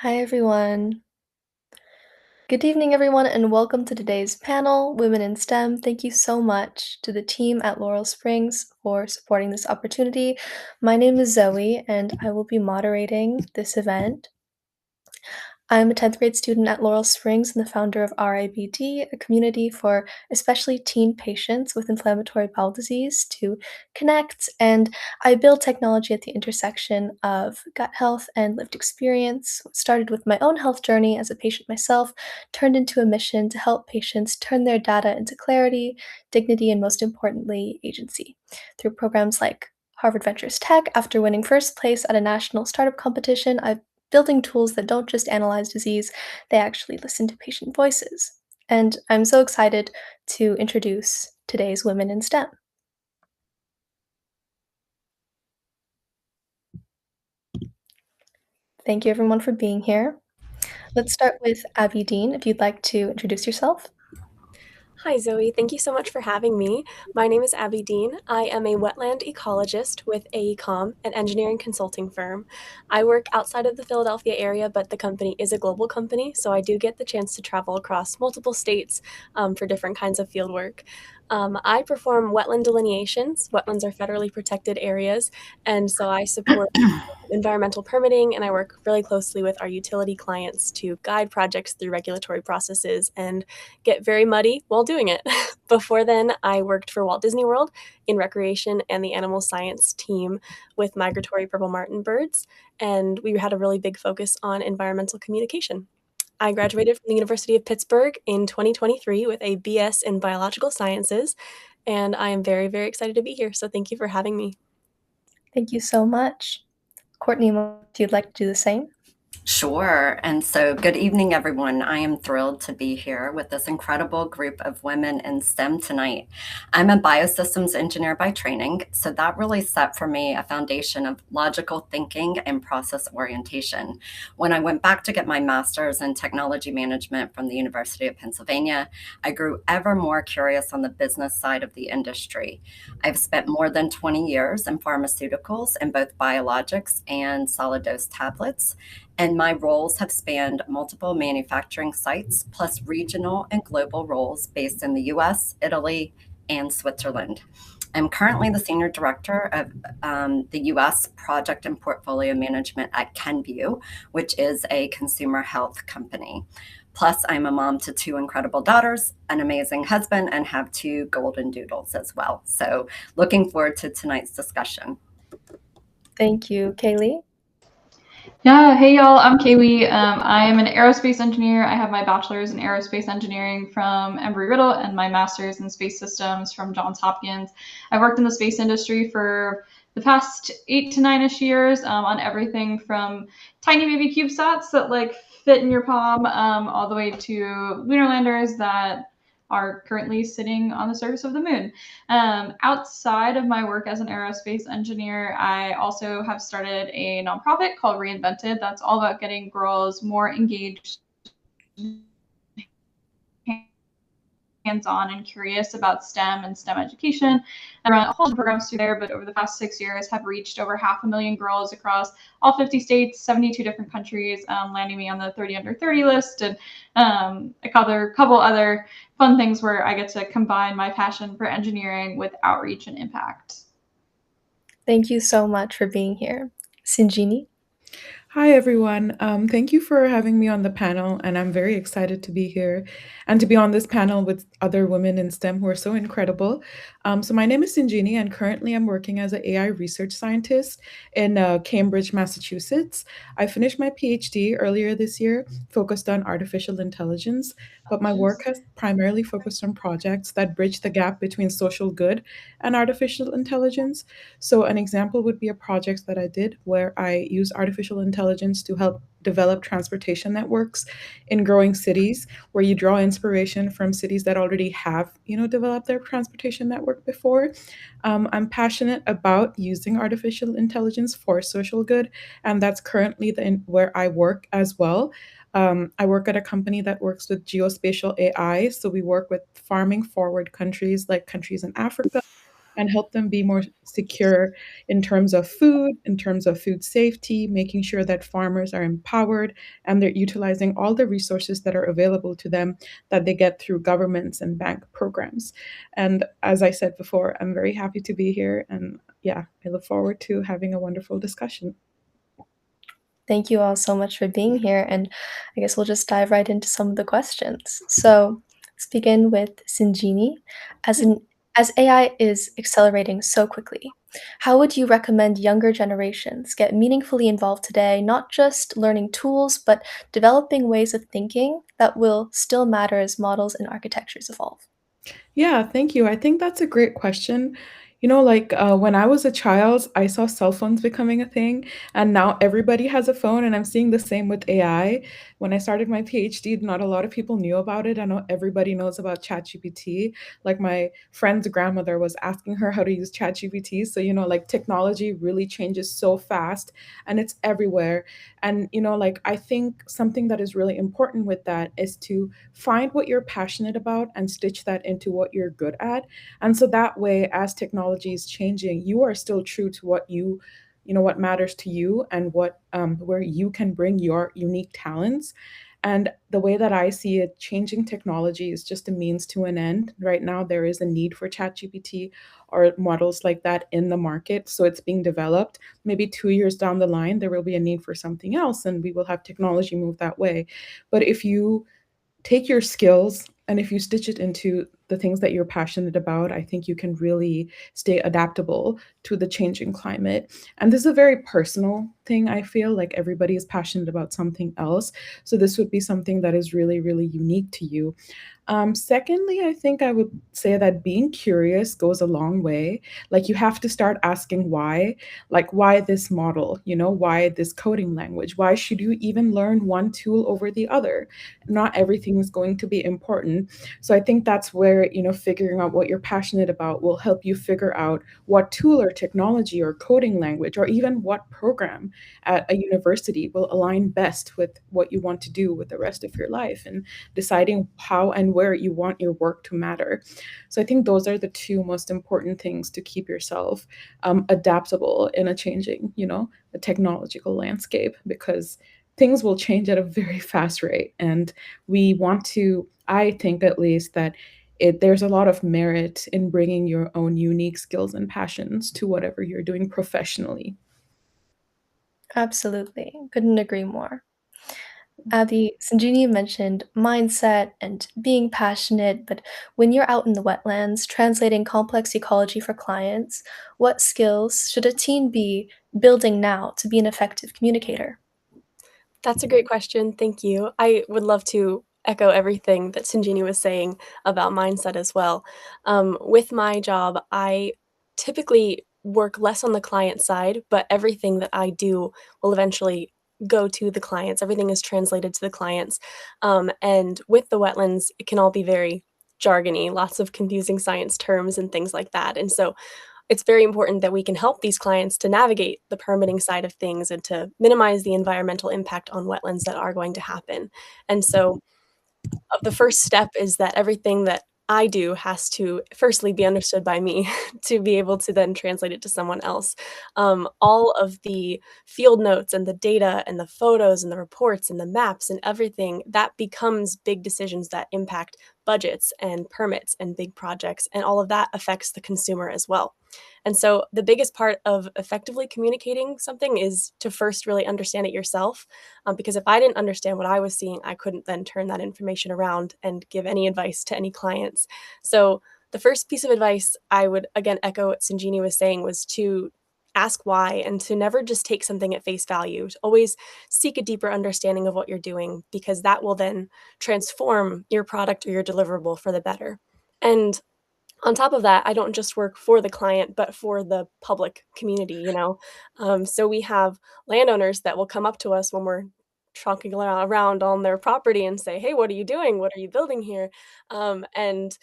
Hi, everyone. Good evening, everyone, and welcome to today's panel, Women in STEM. Thank you so much to the team at Laurel Springs for supporting this opportunity. My name is Zoe, and I will be moderating this event. I'm a 10th grade student at Laurel Springs and the founder of RIBD, a community for especially teen patients with inflammatory bowel disease to connect. And I build technology at the intersection of gut health and lived experience. What started with my own health journey as a patient myself, turned into a mission to help patients turn their data into clarity, dignity, and most importantly, agency. Through programs like Harvard Ventures Tech, after winning first place at a national startup competition, I've building tools that don't just analyze disease, they actually listen to patient voices. And I'm so excited to introduce today's Women in STEM. Thank you everyone for being here. Let's start with Abby Dean, if you'd like to introduce yourself. Hi, Zoe. Thank you so much for having me. My name is Abby Dean. I am a wetland ecologist with AECOM, an engineering consulting firm. I work outside of the Philadelphia area, but the company is a global company, so I do get the chance to travel across multiple states for different kinds of field work. I perform wetland delineations. Wetlands are federally protected areas, and so I support environmental permitting, and I work really closely with our utility clients to guide projects through regulatory processes and get very muddy while doing it. Before then, I worked for Walt Disney World in recreation and the animal science team with migratory purple martin birds, and we had a really big focus on environmental communication. I graduated from the University of Pittsburgh in 2023 with a BS in biological sciences, and I am very, very excited to be here. So thank you for having me. Thank you so much. Courtney, if you'd like to do the same. Sure. And so, good evening, everyone. I am thrilled to be here with this incredible group of women in STEM tonight. I'm a biosystems engineer by training, so that really set for me a foundation of logical thinking and process orientation. When I went back to get my master's in technology management from the University of Pennsylvania, I grew ever more curious on the business side of the industry. I've spent more than 20 years in pharmaceuticals in both biologics and solid dose tablets, and my roles have spanned multiple manufacturing sites, plus regional and global roles based in the US, Italy, and Switzerland. I'm currently the Senior Director of the US Project and Portfolio Management at Kenvue, which is a consumer health company. Plus, I'm a mom to two incredible daughters, an amazing husband, and have two golden doodles as well. So, looking forward to tonight's discussion. Thank you, Kaylee. Yeah, hey y'all, I'm Kaylee. I am an aerospace engineer. I have my bachelor's in aerospace engineering from Embry-Riddle and my master's in space systems from Johns Hopkins. I've worked in the space industry for the past 8 to 9-ish years on everything from tiny baby CubeSats that like fit in your palm all the way to lunar landers that are currently sitting on the surface of the moon. Outside of my work as an aerospace engineer, I also have started a nonprofit called Reinvented that's all about getting girls more engaged, hands-on, and curious about STEM and STEM education. I run a whole programs through there, but over the past 6 years have reached over 500,000 girls across all 50 states, 72 different countries, landing me on the 30 under 30 list, and a couple other fun things where I get to combine my passion for engineering with outreach and impact. Thank you so much for being here. Sinjini? Hi, everyone. Thank you for having me on the panel, and I'm very excited to be here and to be on this panel with other women in STEM who are so incredible. So, my name is Sinjini, and currently I'm working as an AI research scientist in Cambridge, Massachusetts. I finished my PhD earlier this year, focused on artificial intelligence, but my work has primarily focused on projects that bridge the gap between social good and artificial intelligence. So, an example would be a project that I did where I use artificial intelligence to help develop transportation networks in growing cities, where you draw inspiration from cities that already have, developed their transportation network before. I'm passionate about using artificial intelligence for social good, and that's currently where I work as well. I work at a company that works with geospatial AI. So we work with farming forward countries like countries in Africa and help them be more secure in terms of food, in terms of food safety, making sure that farmers are empowered and they're utilizing all the resources that are available to them that they get through governments and bank programs. And as I said before, I'm very happy to be here. And yeah, I look forward to having a wonderful discussion. Thank you all so much for being here, and I guess we'll just dive right into some of the questions. So let's begin with Sinjini. As Yeah. an as AI is accelerating so quickly, how would you recommend younger generations get meaningfully involved today, not just learning tools, but developing ways of thinking that will still matter as models and architectures evolve? Yeah, thank you. I think that's a great question. When I was a child, I saw cell phones becoming a thing, and now everybody has a phone, and I'm seeing the same with AI. When I started my PhD, not a lot of people knew about it. I know everybody knows about ChatGPT. Like my friend's grandmother was asking her how to use ChatGPT. So, like technology really changes so fast and it's everywhere. And, I think something that is really important with that is to find what you're passionate about and stitch that into what you're good at. And so that way, as technology is changing, you are still true to what matters to you and where you can bring your unique talents. And the way that I see it, changing technology is just a means to an end. Right now, there is a need for ChatGPT or models like that in the market. So it's being developed. Maybe 2 years down the line, there will be a need for something else, and we will have technology move that way. But if you take your skills and if you stitch it into the things that you're passionate about, I think you can really stay adaptable to the changing climate. And this is a very personal thing. I feel like everybody is passionate about something else. So this would be something that is really, really unique to you. Secondly, I think I would say that being curious goes a long way. Like you have to start asking why, like why this model, why this coding language? Why should you even learn one tool over the other? Not everything is going to be important. So I think that's where, figuring out what you're passionate about will help you figure out what tool or technology or coding language or even what program at a university will align best with what you want to do with the rest of your life. And deciding how and where you want your work to matter. So I think those are the two most important things to keep yourself adaptable in a changing, a technological landscape, because things will change at a very fast rate. And we want to, I think at least, that there's a lot of merit in bringing your own unique skills and passions to whatever you're doing professionally. Absolutely. Couldn't agree more. Abby, Sanjini mentioned mindset and being passionate, but when you're out in the wetlands translating complex ecology for clients, what skills should a team be building now to be an effective communicator? That's a great question, thank you. I would love to echo everything that Sinjini was saying about mindset as well. With my job, I typically work less on the client side, but everything that I do will eventually go to the clients. Everything is translated to the clients. And with the wetlands, it can all be very jargony, lots of confusing science terms and things like that. And so it's very important that we can help these clients to navigate the permitting side of things and to minimize the environmental impact on wetlands that are going to happen. And so the first step is that everything that I do has to firstly be understood by me to be able to then translate it to someone else. All of the field notes and the data and the photos and the reports and the maps and everything that becomes big decisions that impact budgets and permits and big projects, and all of that affects the consumer as well. And so the biggest part of effectively communicating something is to first really understand it yourself. Because if I didn't understand what I was seeing, I couldn't then turn that information around and give any advice to any clients. So the first piece of advice I would, again, echo what Sanjini was saying, was to ask why and to never just take something at face value, to always seek a deeper understanding of what you're doing, because that will then transform your product or your deliverable for the better. And on top of that, I don't just work for the client, but for the public community. So we have landowners that will come up to us when we're trucking around on their property and say, "Hey, what are you doing? What are you building here?" And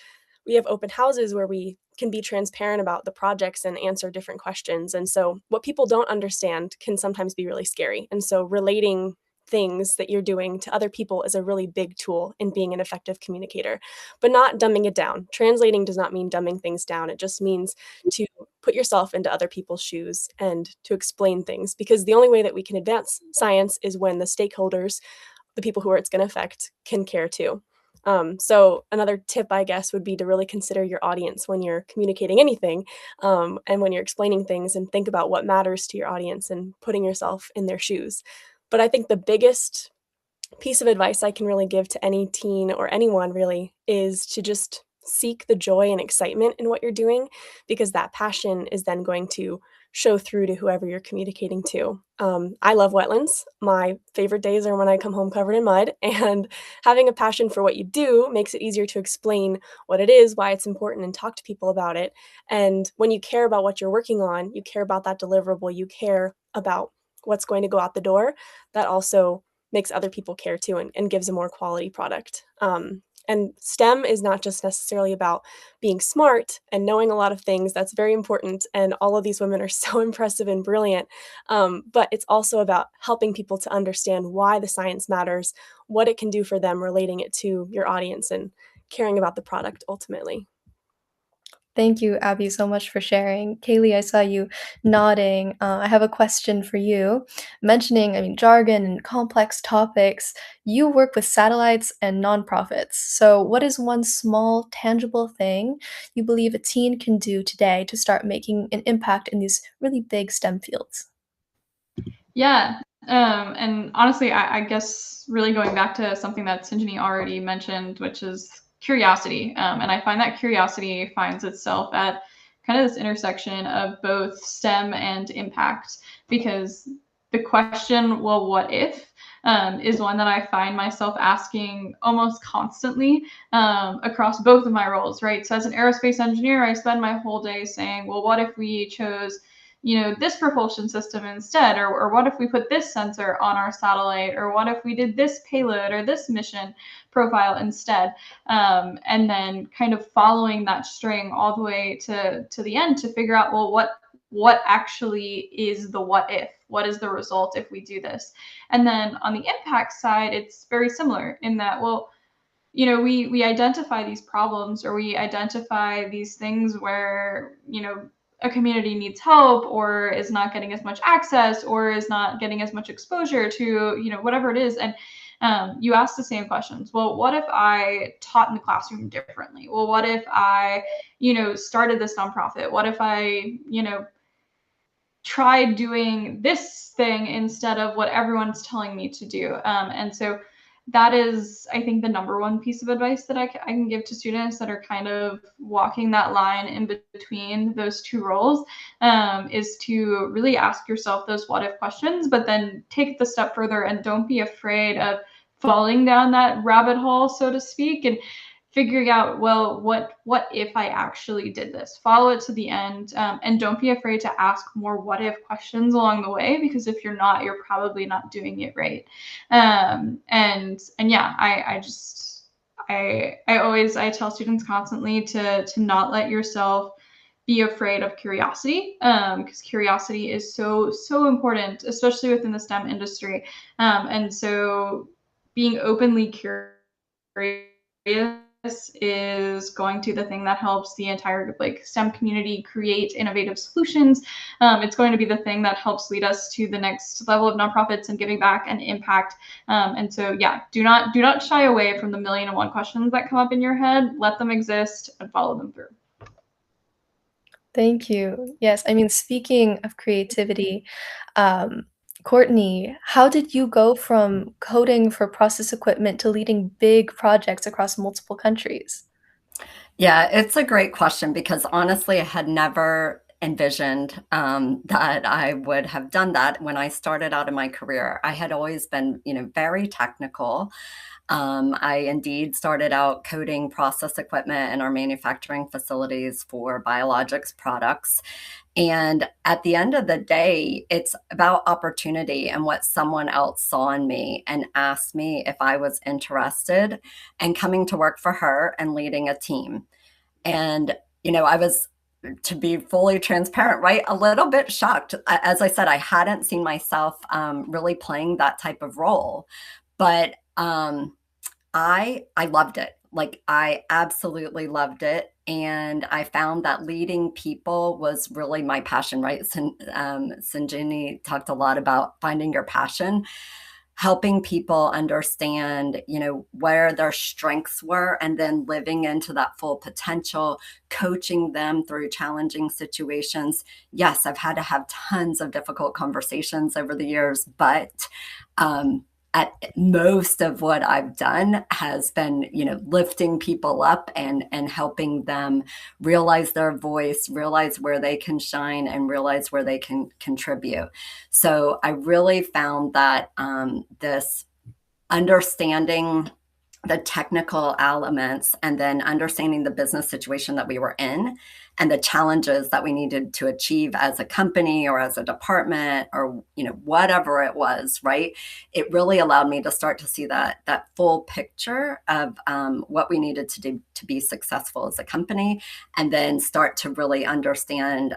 we have open houses where we can be transparent about the projects and answer different questions. And so what people don't understand can sometimes be really scary. And so relating things that you're doing to other people is a really big tool in being an effective communicator, but not dumbing it down. Translating does not mean dumbing things down. It just means to put yourself into other people's shoes and to explain things, because the only way that we can advance science is when the stakeholders, the people who it's going to affect, can care too. So another tip, I guess, would be to really consider your audience when you're communicating anything, and when you're explaining things, and think about what matters to your audience and putting yourself in their shoes. But I think the biggest piece of advice I can really give to any teen or anyone really is to just seek the joy and excitement in what you're doing, because that passion is then going to show through to whoever you're communicating to. I love wetlands. My favorite days are when I come home covered in mud, and having a passion for what you do makes it easier to explain what it is, why it's important, and talk to people about it. And when you care about what you're working on, you care about that deliverable, you care about what's going to go out the door, that also makes other people care too, and gives a more quality product. And STEM is not just necessarily about being smart and knowing a lot of things. That's very important. And all of these women are so impressive and brilliant. But it's also about helping people to understand why the science matters, what it can do for them, relating it to your audience, and caring about the product ultimately. Thank you, Abby, so much for sharing. Kaylee, I saw you nodding. I have a question for you. Mentioning, I mean, jargon and complex topics, you work with satellites and nonprofits. So, what is one small, tangible thing you believe a teen can do today to start making an impact in these really big STEM fields? Yeah. And honestly, I guess really going back to something that Sinjini already mentioned, which is curiosity. And I find that curiosity finds itself at kind of this intersection of both STEM and impact, because the question, well, what if, is one that I find myself asking almost constantly across both of my roles, right? So as an aerospace engineer, I spend my whole day saying, well, what if we chose this propulsion system instead, or what if we put this sensor on our satellite, or what if we did this payload or this mission profile instead, and then kind of following that string all the way to the end to figure out, well, what actually is the what is the result if we do this. And then on the impact side, it's very similar in that, well, we identify these problems, or we identify these things where, a community needs help, or is not getting as much access, or is not getting as much exposure to, whatever it is. And you ask the same questions. Well, what if I taught in the classroom differently? Well, what if I, started this nonprofit? What if I, try doing this thing instead of what everyone's telling me to do? And so that is, I think, the number one piece of advice that I can give to students that are kind of walking that line in between those two roles, is to really ask yourself those what if questions, but then take the step further and don't be afraid of falling down that rabbit hole, so to speak, and figuring out, well, what if I actually did this? Follow it to the end, and don't be afraid to ask more what if questions along the way, because if you're not, you're probably not doing it right. And yeah, I tell students constantly to not let yourself be afraid of curiosity, because curiosity is so important, especially within the STEM industry. And so being openly curious is going to the thing that helps the entire STEM community create innovative solutions. It's going to be the thing that helps lead us to the next level of nonprofits and giving back and impact. And so yeah, do not shy away from the 1,000,001 questions that come up in your head. Let them exist and follow them through. Thank you. Yes, I mean, speaking of creativity, um, Courtney, how did you go from coding for process equipment to leading big projects across multiple countries? Yeah, it's a great question because honestly, I had never envisioned that I would have done that when I started out in my career. I had always been, very technical. I indeed started out coding process equipment in our manufacturing facilities for biologics products. And at the end of the day, it's about opportunity and what someone else saw in me and asked me if I was interested in coming to work for her and leading a team. And, I was, to be fully transparent, right, a little bit shocked. As I said, I hadn't seen myself really playing that type of role, but I loved it. Like, I absolutely loved it, and I found that leading people was really my passion, right? Sanjini talked a lot about finding your passion, helping people understand, where their strengths were, and then living into that full potential, coaching them through challenging situations. Yes, I've had to have tons of difficult conversations over the years, but at most of what I've done has been, lifting people up and helping them realize their voice, realize where they can shine, and realize where they can contribute. So I really found that this understanding the technical elements and then understanding the business situation that we were in and the challenges that we needed to achieve as a company or as a department or whatever it was, right? It really allowed me to start to see that full picture of what we needed to do to be successful as a company, and then start to really understand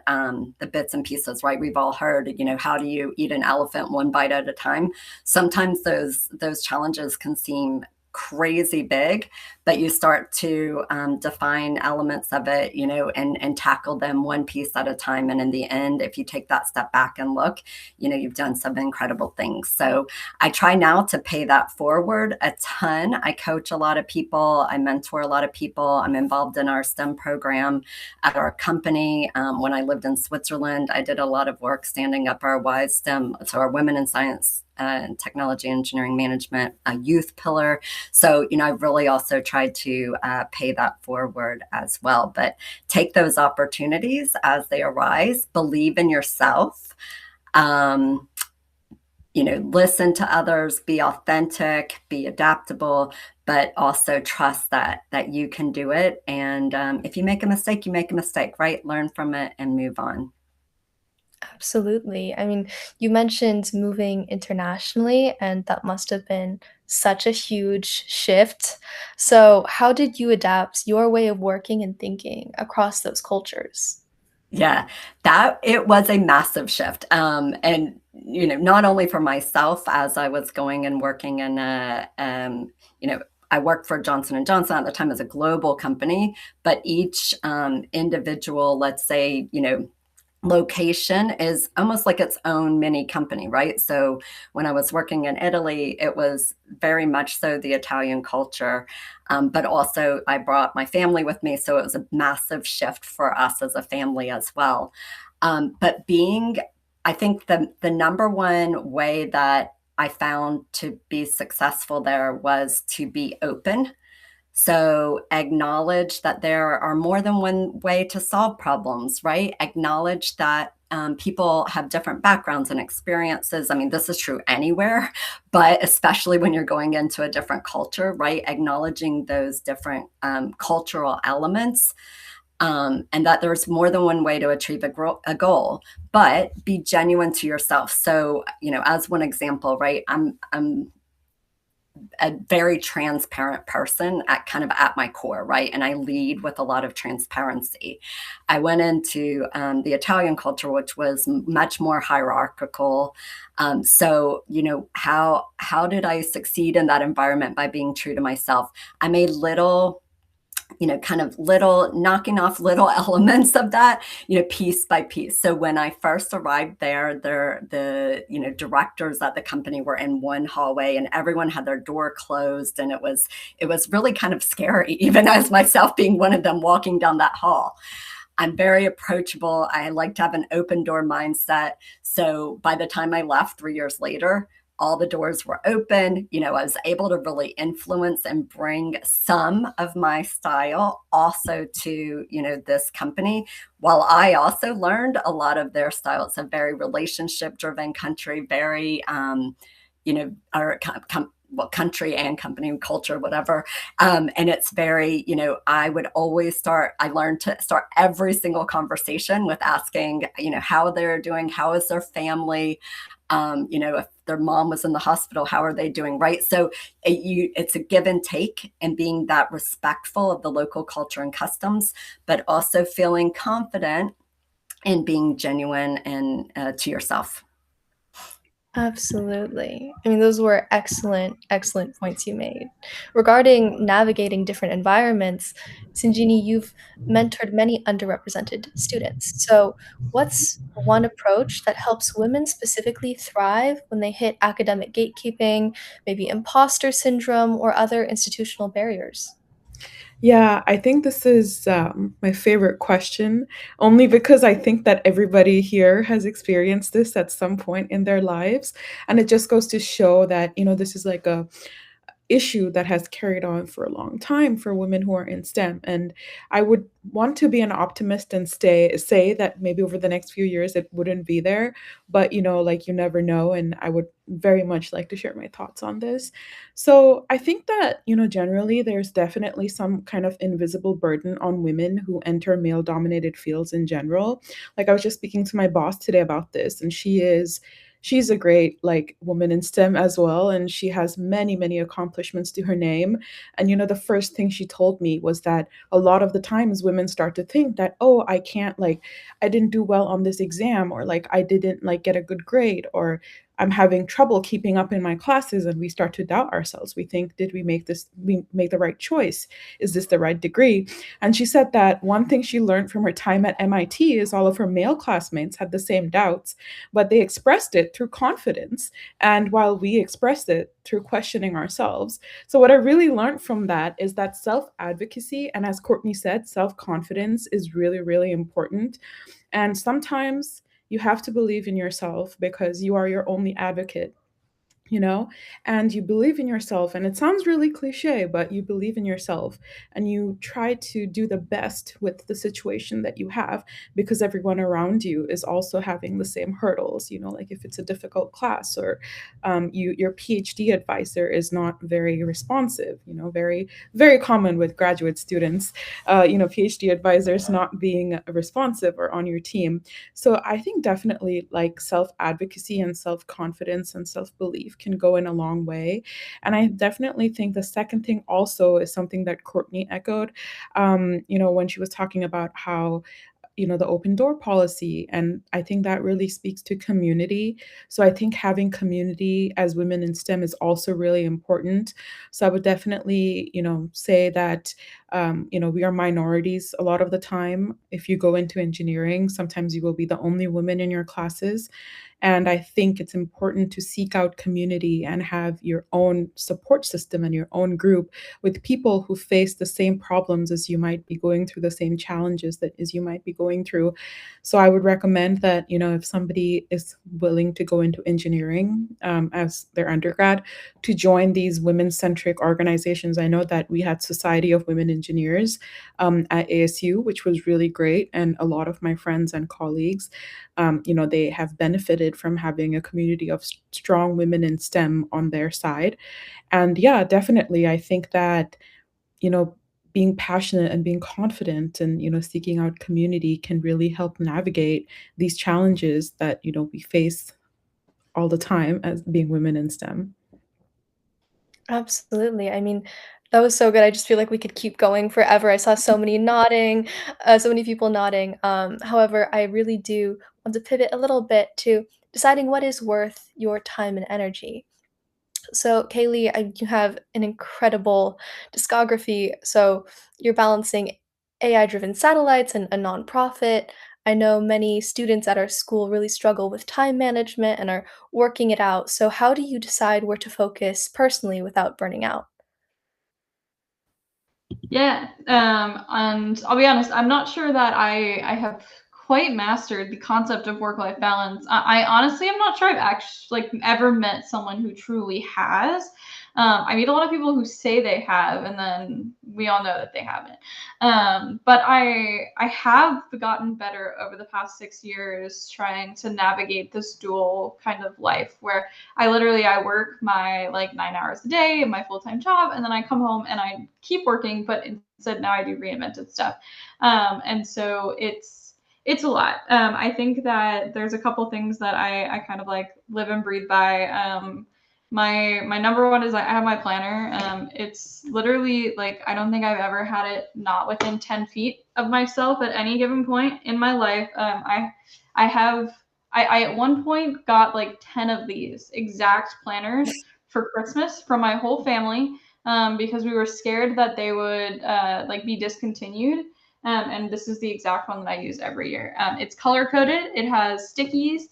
the bits and pieces, right? We've all heard, how do you eat an elephant one bite at a time? Sometimes those challenges can seem crazy big, but you start to define elements of it, and tackle them one piece at a time. And in the end, if you take that step back and look, you've done some incredible things. So I try now to pay that forward a ton. I coach a lot of people. I mentor a lot of people. I'm involved in our STEM program at our company. When I lived in Switzerland, I did a lot of work standing up our WISE STEM, so our Women in Science and Technology, Engineering, Management youth pillar. So, I've really also tried to pay that forward as well. But take those opportunities as they arise, believe in yourself, listen to others, be authentic, be adaptable, but also trust that you can do it. And if you make a mistake, you make a mistake, right? Learn from it and move on. Absolutely. I mean, you mentioned moving internationally, and that must have been such a huge shift. So, how did you adapt your way of working and thinking across those cultures? Yeah, that it was a massive shift. And not only for myself as I was going and working in I worked for Johnson and Johnson at the time as a global company, but each individual, let's say, location is almost like its own mini company, right? So when I was working in Italy, it was very much so the Italian culture, but also I brought my family with me, so it was a massive shift for us as a family as well. But I think the number one way that I found to be successful there was to be open. So acknowledge that there are more than one way to solve problems, right? Acknowledge that people have different backgrounds and experiences. I mean, this is true anywhere, but especially when you're going into a different culture, right? Acknowledging those different cultural elements, and that there's more than one way to achieve a goal, but be genuine to yourself. So, as one example, right? I'm a very transparent person at my core, right? And I lead with a lot of transparency. I went into the Italian culture, which was much more hierarchical. So, how did I succeed in that environment? By being true to myself. I made little kind of little knocking off little elements of that, piece by piece. So when I first arrived there, the directors at the company were in one hallway and everyone had their door closed. And it was really kind of scary, even as myself being one of them walking down that hall. I'm very approachable. I like to have an open door mindset. So by the time I left 3 years later, all the doors were open. I was able to really influence and bring some of my style also to, this company, while I also learned a lot of their style. It's a very relationship driven country, very, our well, country and company culture, whatever. And it's very, I learned to start every single conversation with asking, how they're doing, how is their family, if their mom was in the hospital, how are they doing, right? So it's a give and take, and being that respectful of the local culture and customs, but also feeling confident and being genuine and to yourself. Absolutely. I mean, those were excellent, excellent points you made. Regarding navigating different environments, Sinjini, you've mentored many underrepresented students. So, what's one approach that helps women specifically thrive when they hit academic gatekeeping, maybe imposter syndrome, or other institutional barriers? Yeah, I think this is my favorite question, only because I think that everybody here has experienced this at some point in their lives. And it just goes to show that, this is like a issue that has carried on for a long time for women who are in STEM. And I would want to be an optimist and say that maybe over the next few years it wouldn't be there. But like you never know. And I would very much like to share my thoughts on this. So I think that, generally there's definitely some kind of invisible burden on women who enter male dominated fields in general. Like I was just speaking to my boss today about this, and she's a great like woman in STEM as well, and she has many accomplishments to her name. And the first thing she told me was that a lot of the times women start to think that, oh, I can't, like, I didn't do well on this exam, or like I didn't like get a good grade, or I'm having trouble keeping up in my classes, and we start to doubt ourselves. We think, did we make the right choice? Is this the right degree? And she said that one thing she learned from her time at MIT is all of her male classmates had the same doubts, but they expressed it through confidence. And while we expressed it through questioning ourselves. So, what I really learned from that is that self advocacy, and as Courtney said, self confidence is really important. And sometimes you have to believe in yourself because you are your only advocate, you know, and you believe in yourself. And it sounds really cliche, but you believe in yourself and you try to do the best with the situation that you have, because everyone around you is also having the same hurdles. Like if it's a difficult class, or your PhD advisor is not very responsive, very common with graduate students, PhD advisors not being responsive or on your team. So I think definitely like self advocacy and self confidence and self belief can go in a long way. And I definitely think the second thing also is something that Courtney echoed, when she was talking about how the open door policy. And I think that really speaks to community. So I think having community as women in STEM is also really important. So I would definitely, say that, we are minorities a lot of the time. If you go into engineering, sometimes you will be the only woman in your classes. And I think it's important to seek out community and have your own support system and your own group with people who face the same problems as you might be going through, the same challenges that as you might be going through. So I would recommend that, if somebody is willing to go into engineering as their undergrad, to join these women-centric organizations. I know that we had Society of Women Engineers at ASU, which was really great. And a lot of my friends and colleagues, they have benefited from having a community of strong women in STEM on their side. And yeah, definitely, I think that, you know, being passionate and being confident and, seeking out community can really help navigate these challenges that, we face all the time as being women in STEM. Absolutely. I mean, that was so good. I just feel like we could keep going forever. I saw so many nodding, so many people nodding. However, I really do want to pivot a little bit to deciding what is worth your time and energy. So, Kaylee, you have an incredible discography. So, you're balancing AI-driven satellites and a nonprofit. I know many students at our school really struggle with time management and are working it out. So, how do you decide where to focus personally without burning out? Yeah, and I'll be honest, I'm not sure that I have quite mastered the concept of work-life balance. I honestly am not sure I've actually like ever met someone who truly has. I meet a lot of people who say they have, and then we all know that they haven't. But I have gotten better over the past 6 years trying to navigate this dual kind of life where I work my like 9 hours a day in my full-time job, and then I come home and I keep working, but instead now I do reinvented stuff. And so it's a lot. I think that there's a couple things that I kind of like live and breathe by. My number one is I have my planner. It's literally like I don't think I've ever had it not within 10 feet of myself at any given point in my life. I have I at one point got like 10 of these exact planners for Christmas from my whole family, because we were scared that they would like be discontinued. And this is the exact one that I use every year. It's color coded. It has stickies.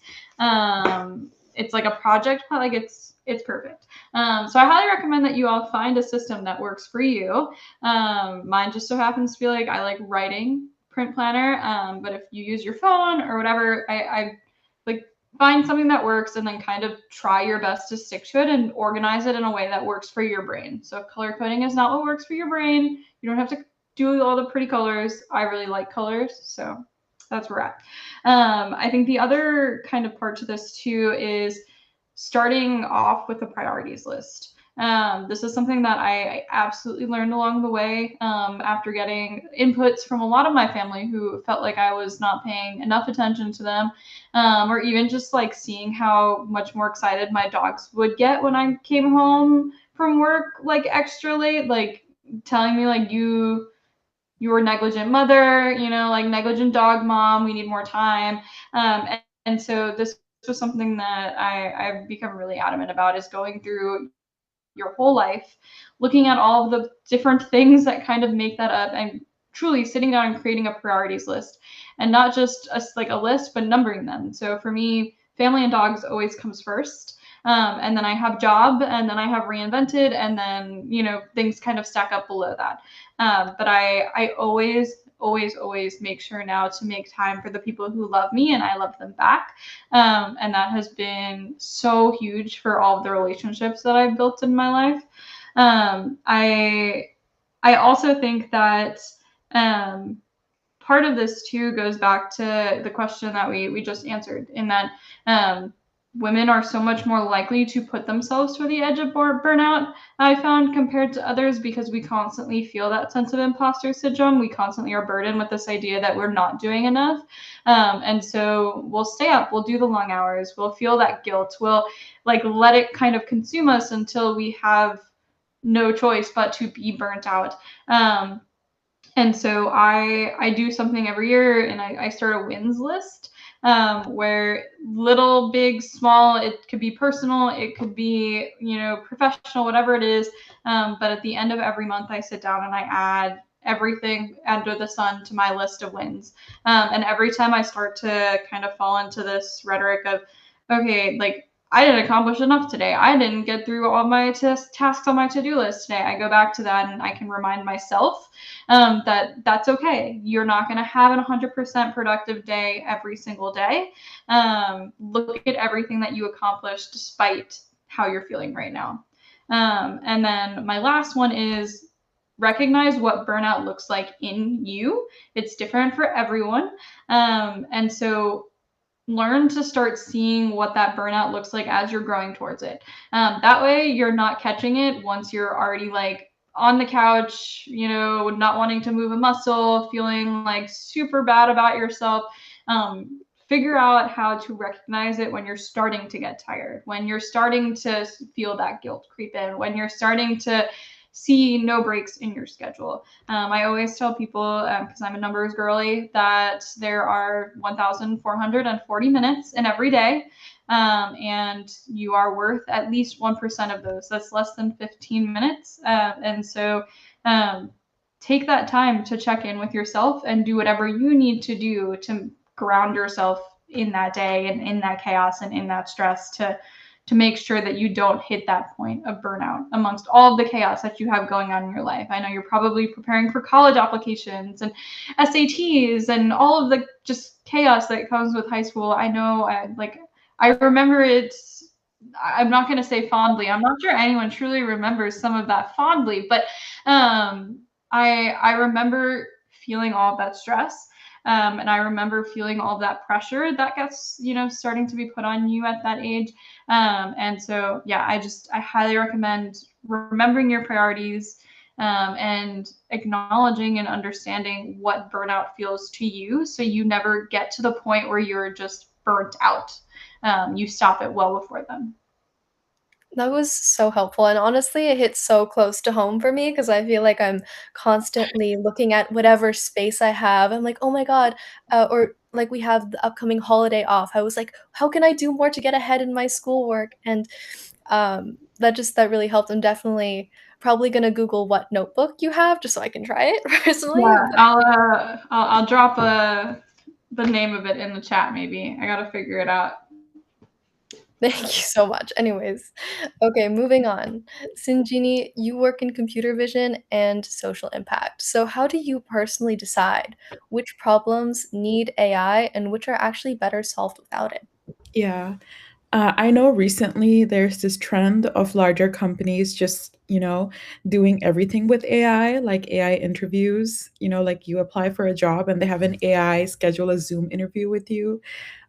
It's like a project, but like it's perfect. So I highly recommend that you all find a system that works for you. Mine just so happens to be like I like writing print planner. But if you use your phone or whatever, I like find something that works and then kind of try your best to stick to it and organize it in a way that works for your brain. So if color coding is not what works for your brain, you don't have to do all the pretty colors. I really like colors, so that's where we're at. I think the other kind of part to this too is starting off with a priorities list. This is something that I absolutely learned along the way, after getting inputs from a lot of my family who felt like I was not paying enough attention to them, or even just like seeing how much more excited my dogs would get when I came home from work like extra late, like telling me like you were negligent mother, like negligent dog mom, we need more time. And so this was something that I've become really adamant about is going through your whole life, looking at all of the different things that kind of make that up and truly sitting down and creating a priorities list, and not just like a list, but numbering them. So for me, family and dogs always comes first. And then I have job, and then I have reinvented, and then, things kind of stack up below that. But I always make sure now to make time for the people who love me and I love them back. And that has been so huge for all of the relationships that I've built in my life. I also think that part of this too goes back to the question that we just answered, in that women are so much more likely to put themselves to the edge of burnout, I found, compared to others, because we constantly feel that sense of imposter syndrome. We constantly are burdened with this idea that we're not doing enough. And so we'll stay up, we'll do the long hours, we'll feel that guilt, we'll like let it kind of consume us until we have no choice but to be burnt out. And so I do something every year, and I start a wins list, where little, big, small, it could be personal, it could be, professional, whatever it is. But at the end of every month, I sit down and I add everything under the sun to my list of wins. And every time I start to kind of fall into this rhetoric of, okay, like I didn't accomplish enough today, I didn't get through all my tasks on my to-do list today, I go back to that and I can remind myself that that's okay. You're not going to have a 100% productive day every single day. Look at everything that you accomplished despite how you're feeling right now. And then my last one is recognize what burnout looks like in you. It's different for everyone. And so learn to start seeing what that burnout looks like as you're growing towards it. That way you're not catching it once you're already like on the couch, not wanting to move a muscle, feeling like super bad about yourself. Figure out how to recognize it when you're starting to get tired, when you're starting to feel that guilt creep in, when you're starting to see no breaks in your schedule. I always tell people, because I'm a numbers girly, that there are 1,440 minutes in every day, and you are worth at least 1% of those. That's less than 15 minutes. And so take that time to check in with yourself and do whatever you need to do to ground yourself in that day and in that chaos and in that stress to to make sure that you don't hit that point of burnout amongst all of the chaos that you have going on in your life. I know you're probably preparing for college applications and SATs and all of the just chaos that comes with high school. I know I remember it. I'm not going to say fondly. I'm not sure anyone truly remembers some of that fondly, but I remember feeling all of that stress. And I remember feeling all of that pressure that gets, starting to be put on you at that age. And so, yeah, I highly recommend remembering your priorities, and acknowledging and understanding what burnout feels to you, so you never get to the point where you're just burnt out. You stop it well before then. That was so helpful, and honestly, it hits so close to home for me because I feel like I'm constantly looking at whatever space I have. I'm like, "Oh my god," or like we have the upcoming holiday off. I was like, "How can I do more to get ahead in my schoolwork?" And, that really helped. I'm definitely probably gonna Google what notebook you have just so I can try it personally, Yeah, but I'll drop the name of it in the chat. Maybe I gotta figure it out. thank you so much. Anyways, okay, moving on. Sinjini, you work in computer vision and social impact. So, how do you personally decide which problems need AI and which are actually better solved without it? Yeah. I know recently there's this trend of larger companies just, doing everything with AI, like AI interviews. Like you apply for a job and they have an AI schedule a Zoom interview with you,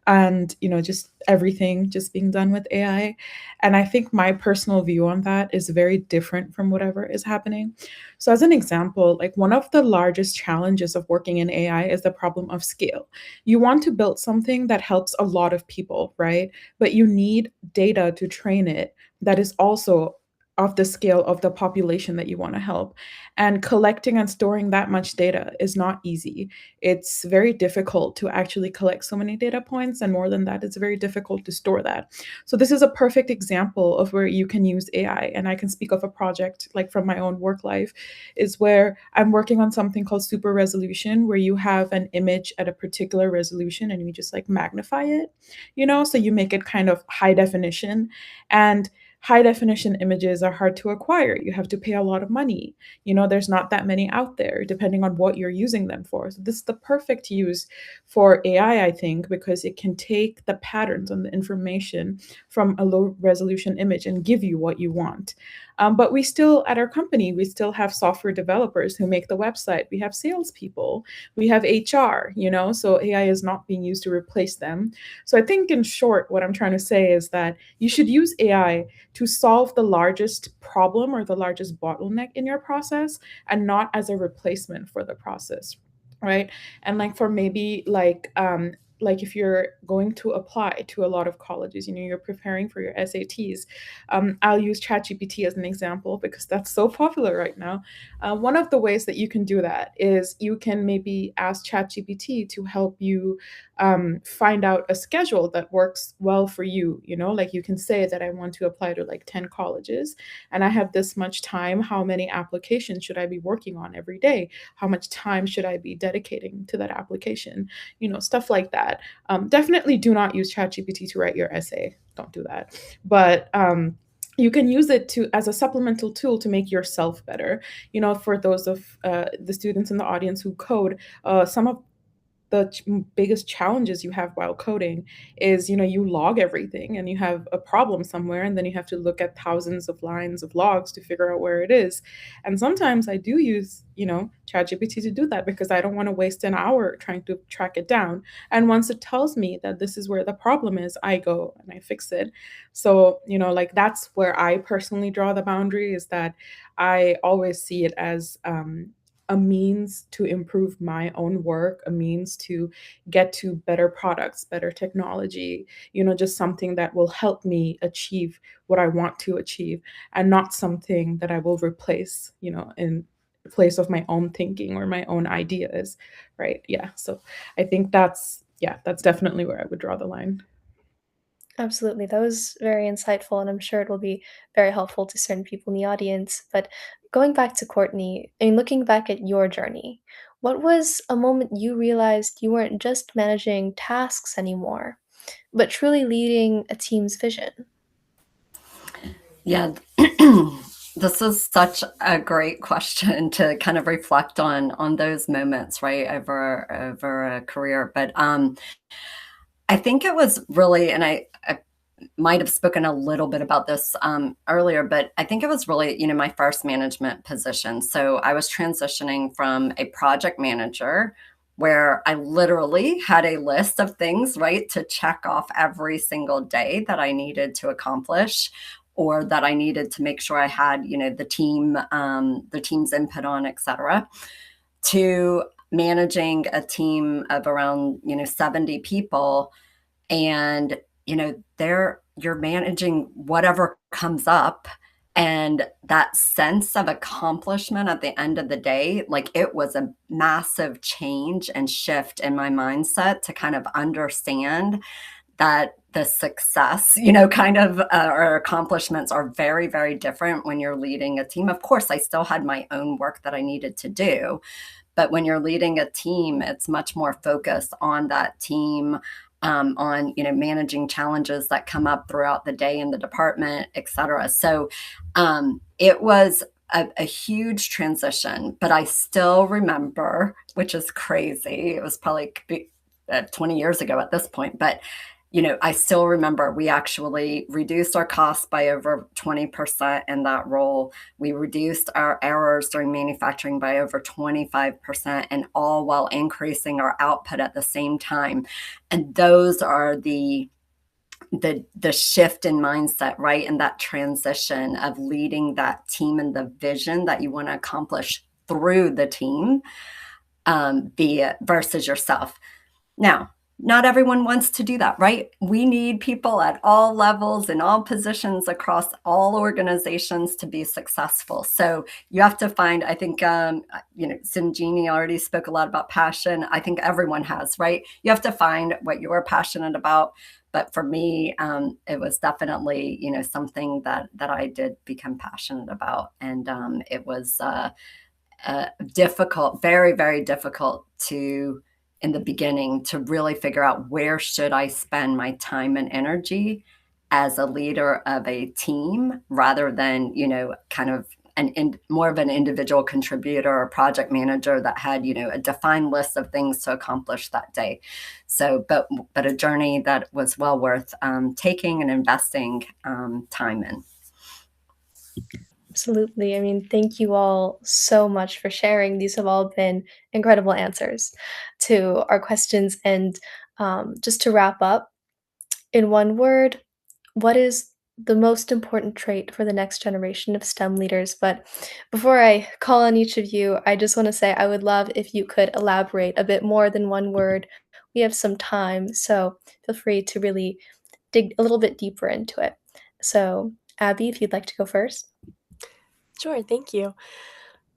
and just everything just being done with AI. And I think my personal view on that is very different from whatever is happening. So as an example, like one of the largest challenges of working in AI is the problem of scale. You want to build something that helps a lot of people, right? But you need data to train it that is also of the scale of the population that you want to help. And collecting and storing that much data is not easy. It's very difficult to actually collect so many data points. And more than that, it's very difficult to store that. So this is a perfect example of where you can use AI. And I can speak of a project like from my own work life, is where I'm working on something called super resolution, where you have an image at a particular resolution and you just like magnify it, so you make it kind of high definition. And high definition images are hard to acquire. You have to pay a lot of money. There's not that many out there, depending on what you're using them for. So this is the perfect use for AI, I think, because it can take the patterns and the information from a low resolution image and give you what you want. But we still, at our company, we still have software developers who make the website. We have salespeople, we have HR, so AI is not being used to replace them. So I think in short, what I'm trying to say is that you should use AI to solve the largest problem or the largest bottleneck in your process, and not as a replacement for the process, right? And like for maybe like if you're going to apply to a lot of colleges, you're preparing for your SATs. I'll use ChatGPT as an example because that's so popular right now. One of the ways that you can do that is you can maybe ask ChatGPT to help you find out a schedule that works well for you. Like you can say that I want to apply to like 10 colleges and I have this much time. How many applications should I be working on every day? How much time should I be dedicating to that application? Stuff like that. Definitely do not use ChatGPT to write your essay. Don't do that. But you can use it to as a supplemental tool to make yourself better. For those of the students in the audience who code, some of the biggest challenges you have while coding is you log everything and you have a problem somewhere and then you have to look at thousands of lines of logs to figure out where it is. And sometimes I do use ChatGPT to do that because I don't want to waste an hour trying to track it down. And once it tells me that this is where the problem is, I go and I fix it. So like that's where I personally draw the boundary, is that I always see it as a means to improve my own work, a means to get to better products, better technology, just something that will help me achieve what I want to achieve, and not something that I will replace, in place of my own thinking or my own ideas, right? Yeah. So I think that's definitely where I would draw the line. Absolutely, that was very insightful, and I'm sure it will be very helpful to certain people in the audience. But going back to Courtney, and looking back at your journey, what was a moment you realized you weren't just managing tasks anymore, but truly leading a team's vision? Yeah, this is such a great question to kind of reflect on those moments, right, over a career. But I think it was really, and I might have spoken a little bit about this earlier, but I think it was really, my first management position. So I was transitioning from a project manager where I literally had a list of things, right, to check off every single day that I needed to accomplish or that I needed to make sure I had, the team's input on, et cetera, to managing a team of around, 70 people. And you're managing whatever comes up, and that sense of accomplishment at the end of the day, like, it was a massive change and shift in my mindset to kind of understand that the success, kind of or accomplishments are very, very different when you're leading a team. Of course, I still had my own work that I needed to do, but when you're leading a team, it's much more focused on that team, on managing challenges that come up throughout the day in the department, et cetera. So it was a huge transition, but I still remember, which is crazy. It was probably 20 years ago at this point, but I still remember we actually reduced our costs by over 20% in that role. We reduced our errors during manufacturing by over 25%, and all while increasing our output at the same time. And those are the shift in mindset, right? And that transition of leading that team and the vision that you want to accomplish through the team, be it versus yourself. Now, not everyone wants to do that, right? We need people at all levels and all positions across all organizations to be successful. So you have to find, I think, Sinjini already spoke a lot about passion. I think everyone has, right? You have to find what you're passionate about. But for me, it was definitely, something that I did become passionate about. And it was difficult, very, very difficult in the beginning, to really figure out where should I spend my time and energy as a leader of a team rather than, kind of more of an individual contributor or project manager that had, a defined list of things to accomplish that day. So, but a journey that was well worth taking and investing time in. Absolutely. I mean, thank you all so much for sharing. These have all been incredible answers to our questions. And just to wrap up, in one word, what is the most important trait for the next generation of STEM leaders? But before I call on each of you, I just want to say I would love if you could elaborate a bit more than one word. We have some time, so feel free to really dig a little bit deeper into it. So, Abby, if you'd like to go first. Sure, thank you.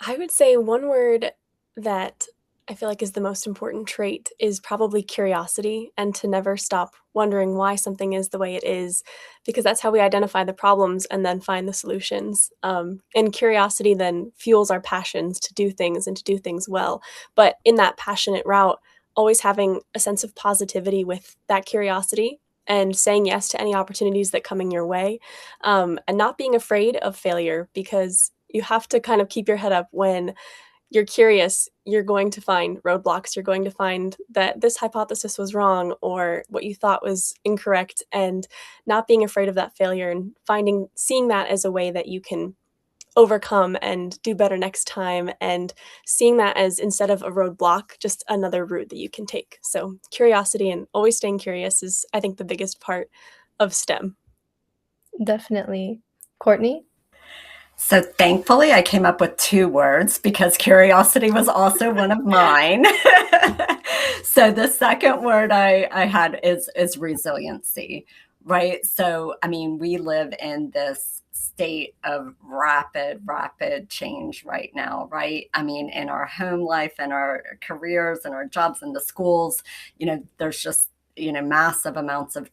I would say one word that I feel like is the most important trait is probably curiosity, and to never stop wondering why something is the way it is, because that's how we identify the problems and then find the solutions. And curiosity then fuels our passions to do things and to do things well. But in that passionate route, always having a sense of positivity with that curiosity and saying yes to any opportunities that come in your way, and not being afraid of failure, because you have to kind of keep your head up. When you're curious, you're going to find roadblocks. You're going to find that this hypothesis was wrong or what you thought was incorrect, and not being afraid of that failure and seeing that as a way that you can overcome and do better next time, and seeing that as, instead of a roadblock, just another route that you can take. So curiosity and always staying curious is, I think, the biggest part of STEM. Definitely. Courtney? So thankfully, I came up with 2 words because curiosity was also one of mine. So the second word I had is resiliency, right? So, I mean, we live in this state of rapid change right now, right? I mean, in our home life and our careers and our jobs and the schools, there's just, massive amounts of